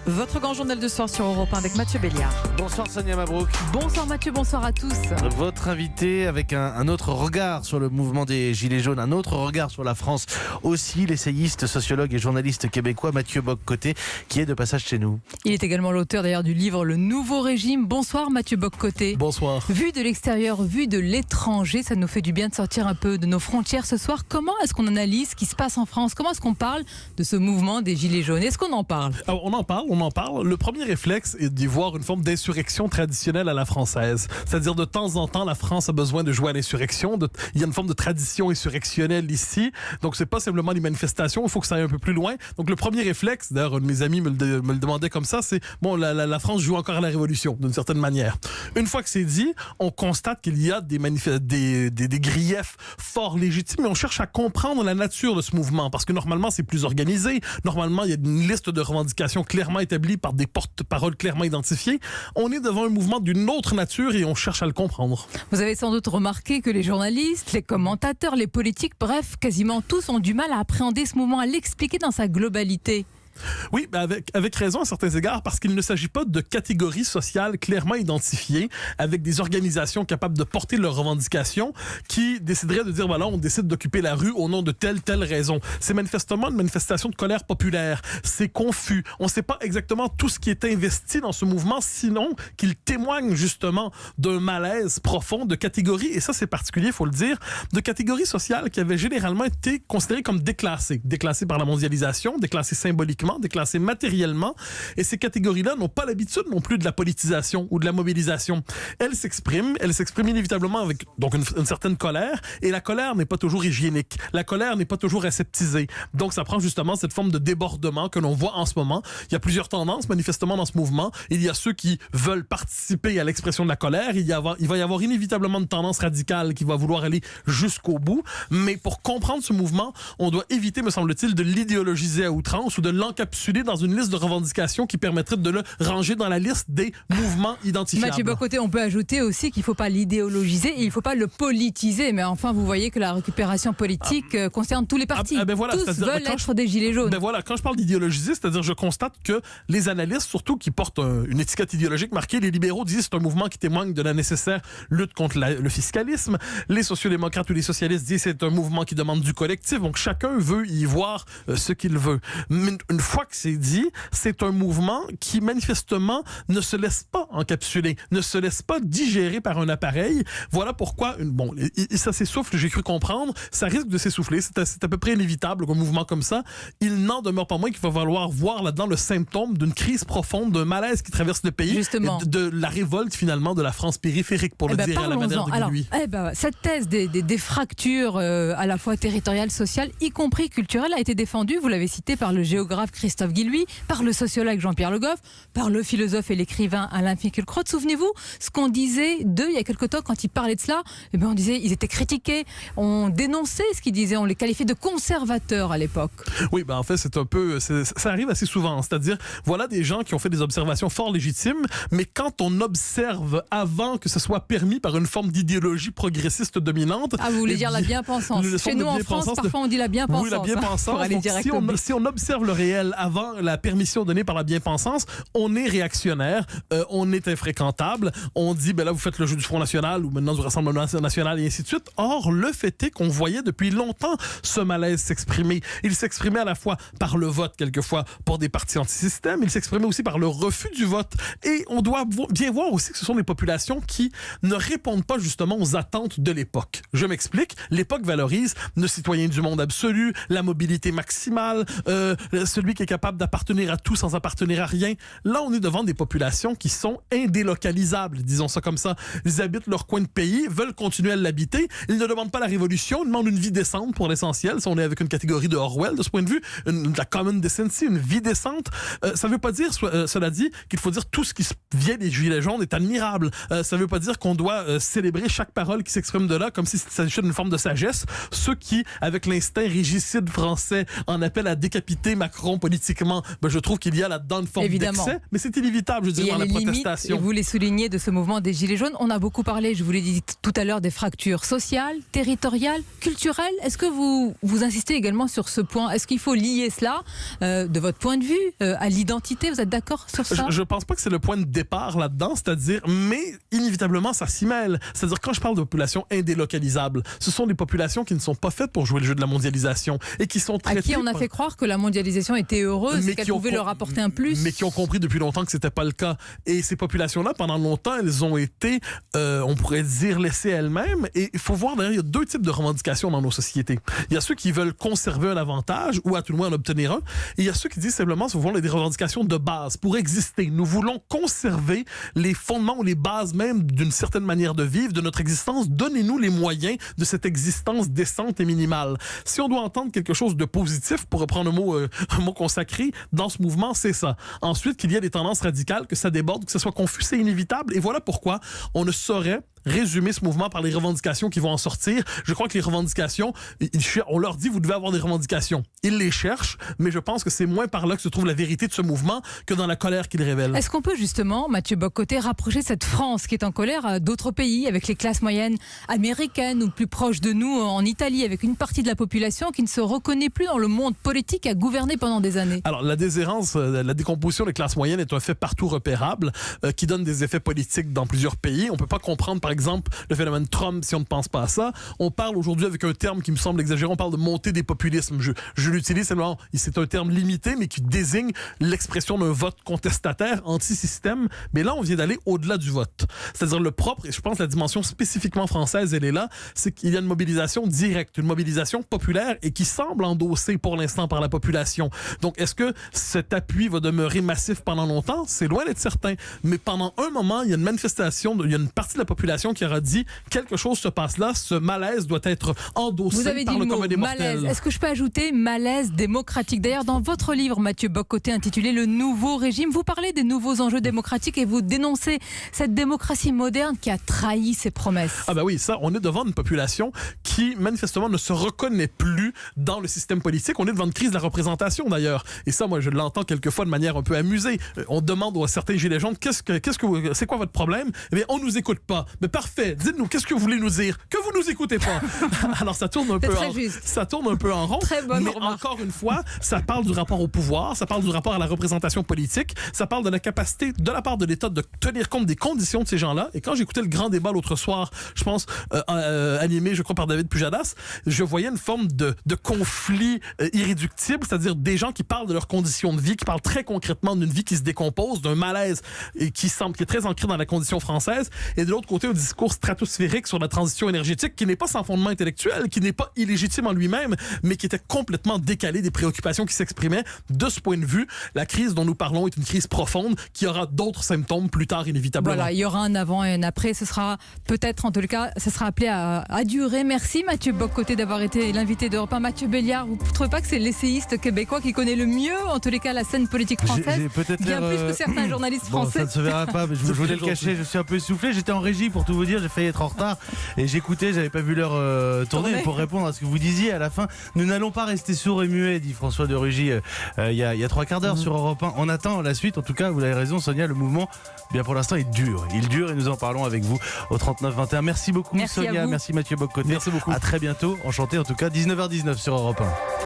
Votre grand journal de soir sur Europe 1 avec Mathieu Béliard. Bonsoir Sonia Mabrouk. Bonsoir Mathieu, bonsoir à tous. Votre invité avec un autre regard sur le mouvement des Gilets jaunes, un autre regard sur la France aussi, l'essayiste, sociologue et journaliste québécois Mathieu Bock-Côté qui est de passage chez nous. Il est également l'auteur d'ailleurs du livre Le Nouveau Régime. Bonsoir Mathieu Bock-Côté. Bonsoir. Vu de l'extérieur, vu de l'étranger, ça nous fait du bien de sortir un peu de nos frontières ce soir. Comment est-ce qu'on analyse ce qui se passe en France? Comment est-ce qu'on parle de ce mouvement des Gilets jaunes? Est-ce qu'on en parle? Alors, on en parle. Le premier réflexe est d'y voir une forme d'insurrection traditionnelle à la française. C'est-à-dire, de temps en temps, la France a besoin de jouer à l'insurrection. Il y a une forme de tradition insurrectionnelle ici. Donc, c'est pas simplement les manifestations. Il faut que ça aille un peu plus loin. Donc, le premier réflexe, d'ailleurs, un de mes amis me le demandait comme ça, c'est, bon, la France joue encore à la révolution, d'une certaine manière. Une fois que c'est dit, on constate qu'il y a des griefs fort légitimes, mais on cherche à comprendre la nature de ce mouvement. Parce que normalement, c'est plus organisé. Normalement, il y a une liste de revendications clairement établie par des porte-paroles clairement identifiés. On est devant un mouvement d'une autre nature et on cherche à le comprendre. Vous avez sans doute remarqué que les journalistes, les commentateurs, les politiques, bref, quasiment tous ont du mal à appréhender ce mouvement, à l'expliquer dans sa globalité. Oui, avec raison à certains égards, parce qu'il ne s'agit pas de catégories sociales clairement identifiées, avec des organisations capables de porter leurs revendications, qui décideraient de dire, voilà, on décide d'occuper la rue au nom de telle raison. C'est manifestement une manifestation de colère populaire. C'est confus. On ne sait pas exactement tout ce qui est investi dans ce mouvement, sinon qu'il témoigne justement d'un malaise profond de catégories, et ça c'est particulier, il faut le dire, de catégories sociales qui avaient généralement été considérées comme déclassées. Déclassées par la mondialisation, déclassées symboliquement, déclassées matériellement, et ces catégories-là n'ont pas l'habitude non plus de la politisation ou de la mobilisation. Elles s'expriment inévitablement avec donc une certaine colère, et la colère n'est pas toujours hygiénique. La colère n'est pas toujours aseptisée. Donc ça prend justement cette forme de débordement que l'on voit en ce moment. Il y a plusieurs tendances manifestement dans ce mouvement. Il y a ceux qui veulent participer à l'expression de la colère. Il va y avoir inévitablement une tendance radicale qui va vouloir aller jusqu'au bout. Mais pour comprendre ce mouvement, on doit éviter, me semble-t-il, de l'idéologiser à outrance ou de l'encapsuler dans une liste de revendications qui permettrait de le ranger dans la liste des mouvements identifiables. Mathieu Bock-Côté, on peut ajouter aussi qu'il ne faut pas l'idéologiser et il ne faut pas le politiser. Mais enfin, vous voyez que la récupération politique concerne tous les partis. Voilà, tous veulent être des gilets jaunes. Quand je parle d'idéologiser, c'est-à-dire je constate que les analystes, surtout qui portent une étiquette idéologique marquée, les libéraux disent que c'est un mouvement qui témoigne de la nécessaire lutte contre le fiscalisme. Les sociodémocrates ou les socialistes disent que c'est un mouvement qui demande du collectif. Donc chacun veut y voir ce qu'il veut. Mais une fois que c'est dit, c'est un mouvement qui manifestement ne se laisse pas encapsuler, ne se laisse pas digérer par un appareil. Voilà pourquoi, ça s'essouffle, j'ai cru comprendre, ça risque de s'essouffler. C'est à peu près inévitable qu'un mouvement comme ça, il n'en demeure pas moins qu'il va falloir voir là-dedans le symptôme d'une crise profonde, d'un malaise qui traverse le pays, justement, de la révolte finalement de la France périphérique, pour le dire à la manière de Guillouis. Cette thèse des fractures à la fois territoriales, sociales, y compris culturelles, a été défendue, vous l'avez cité, par le géographe Christophe Guillouis, par le sociologue Jean-Pierre Le Goff, par le philosophe et l'écrivain Alain Finkielkraut. Souvenez-vous ce qu'on disait d'eux il y a quelque temps quand ils parlaient de cela. On disait ils étaient critiqués, on dénonçait ce qu'ils disaient, on les qualifiait de conservateurs à l'époque. Oui, en fait, c'est un peu, ça arrive assez souvent. C'est-à-dire, voilà des gens qui ont fait des observations fort légitimes, mais quand on observe avant que ce soit permis par une forme d'idéologie progressiste dominante... Ah, vous voulez dire la bien-pensance. Chez nous, en France, parfois, on dit la bien-pensance. Oui, la bien-pensance. Donc, si on observe le réel avant la permission donnée par la bien-pensance, on est réactionnaire, on est infréquentable, on dit, là, vous faites le jeu du Front National ou maintenant du Rassemblement National et ainsi de suite. Or, le fait est qu'on voyait depuis longtemps ce malaise s'exprimer. Il s'exprimait à la fois par le vote, quelquefois, pour des partis anti-système, il s'exprimait aussi par le refus du vote. Et on doit bien voir aussi que ce sont des populations qui ne répondent pas justement aux attentes de l'époque. Je m'explique. L'époque valorise le citoyen du monde absolu, la mobilité maximale, celui qui est capable d'appartenir à tout sans appartenir à rien. Là, on est devant des populations qui sont indélocalisables, disons ça comme ça. Ils habitent leur coin de pays, veulent continuer à l'habiter. Ils ne demandent pas la révolution, ils demandent une vie décente pour l'essentiel. Si on est avec une catégorie de Orwell, de ce point de vue, la common decency, une vie décente. Ça ne veut pas dire, cela dit, qu'il faut dire tout ce qui vient des Gilets jaunes est admirable. Ça ne veut pas dire qu'on doit célébrer chaque parole qui s'exprime de là comme s'il s'agissait d'une forme de sagesse. Ceux qui, avec l'instinct régicide français, en appellent à décapiter Macron politiquement, je trouve qu'il y a là-dedans une forme d'excès, mais c'est inévitable, je dirais, dans la protestation. Et vous les soulignez de ce mouvement des Gilets jaunes. On a beaucoup parlé, je vous l'ai dit tout à l'heure, des fractures sociales, territoriales, culturelles. Est-ce que vous insistez également sur ce point? Est-ce qu'il faut lier cela, de votre point de vue, à l'identité? Vous êtes d'accord sur ça? Je pense pas que c'est le point de départ là-dedans, c'est-à-dire, mais inévitablement, ça s'y mêle. C'est-à-dire, quand je parle de populations indélocalisables, ce sont des populations qui ne sont pas faites pour jouer le jeu de la mondialisation et qui sont traitées... À qui on a fait croire que la mondialisation était heureuse et qu'elle pouvait leur apporter un plus. Mais qui ont compris depuis longtemps que c'était pas le cas. Et ces populations-là, pendant longtemps, elles ont été, on pourrait dire, laissées elles-mêmes. Et il faut voir, d'ailleurs, il y a deux types de revendications dans nos sociétés. Il y a ceux qui veulent conserver un avantage ou à tout le moins en obtenir un. Et il y a ceux qui disent simplement, si vous voulez, des revendications de base pour exister. Nous voulons conserver les fondements ou les bases même d'une certaine manière de vivre, de notre existence. Donnez-nous les moyens de cette existence décente et minimale. Si on doit entendre quelque chose de positif, pour reprendre un mot consacré, dans ce mouvement, c'est ça. Ensuite, qu'il y ait des tendances radicales, que ça déborde, que ce soit confus, c'est inévitable. Et voilà pourquoi on ne saurait résumer ce mouvement par les revendications qui vont en sortir. Je crois que les revendications, on leur dit, vous devez avoir des revendications. Ils les cherchent, mais je pense que c'est moins par là que se trouve la vérité de ce mouvement que dans la colère qu'ils révèlent. Est-ce qu'on peut justement, Mathieu Bock-Côté, rapprocher cette France qui est en colère à d'autres pays, avec les classes moyennes américaines ou plus proches de nous en Italie, avec une partie de la population qui ne se reconnaît plus dans le monde politique à gouverner pendant des années? Alors, la déshérence, la décomposition des classes moyennes est un fait partout repérable qui donne des effets politiques dans plusieurs pays. On peut pas comprendre, par exemple, le phénomène Trump si on ne pense pas à ça. On parle aujourd'hui avec un terme qui me semble exagéré, on parle de montée des populismes. Je l'utilise seulement, c'est un terme limité, mais qui désigne l'expression d'un vote contestataire, anti-système. Mais là, on vient d'aller au-delà du vote. C'est-à-dire le propre, et je pense que la dimension spécifiquement française, elle est là, c'est qu'il y a une mobilisation directe, une mobilisation populaire et qui semble endossée pour l'instant par la population. Donc, est-ce que cet appui va demeurer massif pendant longtemps? C'est loin d'être certain. Mais pendant un moment, il y a une manifestation, il y a une partie de la population qui aura dit quelque chose se passe là, ce malaise doit être endossé par le commun des mortels. Malaise. Est-ce que je peux ajouter malaise démocratique? D'ailleurs, dans votre livre, Mathieu Bock-Côté, intitulé Le nouveau régime, vous parlez des nouveaux enjeux démocratiques et vous dénoncez cette démocratie moderne qui a trahi ses promesses. Ah ben oui, ça, on est devant une population qui, manifestement, ne se reconnaît plus dans le système politique. On est devant une crise de la représentation, d'ailleurs. Et ça, moi, je l'entends quelquefois de manière un peu amusée. On demande à certains gilets jaunes, c'est quoi votre problème? Eh bien, on nous écoute pas. Mais parfait, dites-nous, qu'est-ce que vous voulez nous dire? Que vous nous écoutez pas. Alors, ça tourne un peu en rond. Très bonne mais remarque. encore une fois, ça parle du rapport au pouvoir, ça parle du rapport à la représentation politique, ça parle de la capacité de la part de l'État de tenir compte des conditions de ces gens-là. Et quand j'écoutais le grand débat l'autre soir, je pense, animé, je crois, par David Pujadas, je voyais une forme de conflit irréductible, c'est-à-dire des gens qui parlent de leurs conditions de vie, qui parlent très concrètement d'une vie qui se décompose, d'un malaise et qui est très ancré dans la condition française, et de l'autre côté, un discours stratosphérique sur la transition énergétique qui n'est pas sans fondement intellectuel, qui n'est pas illégitime en lui-même, mais qui était complètement décalé des préoccupations qui s'exprimaient. De ce point de vue, la crise dont nous parlons est une crise profonde qui aura d'autres symptômes plus tard, inévitablement. Voilà, il y aura un avant et un après. Ce sera peut-être, en tout cas, ça sera appelé à durer. Merci Mathieu Bock-Côté d'avoir été l'invité d'Europe 1. Mathieu Béliard, vous ne trouvez pas que c'est l'essayiste québécois qui connaît le mieux, en tous les cas, la scène politique française, bien plus que certains journalistes français? Ça ne se verra pas, mais je voulais le cacher, je suis un peu essoufflé. J'étais en régie pour tout vous dire, j'ai failli être en retard et j'écoutais, j'avais pas vu l'heure tourner pour répondre à ce que vous disiez à la fin. Nous n'allons pas rester sourds et muets, dit François de Rugy il y a 3 quarts d'heure sur Europe 1. On attend la suite. En tout cas, vous avez raison, Sonia, le mouvement, bien pour l'instant, il dure et nous en parlons avec vous au 39-21. Merci beaucoup, Sonia. Merci Mathieu Bock-Côté. Merci beaucoup. À très bientôt. Enchanté en tout cas. 19h19 sur Europe 1.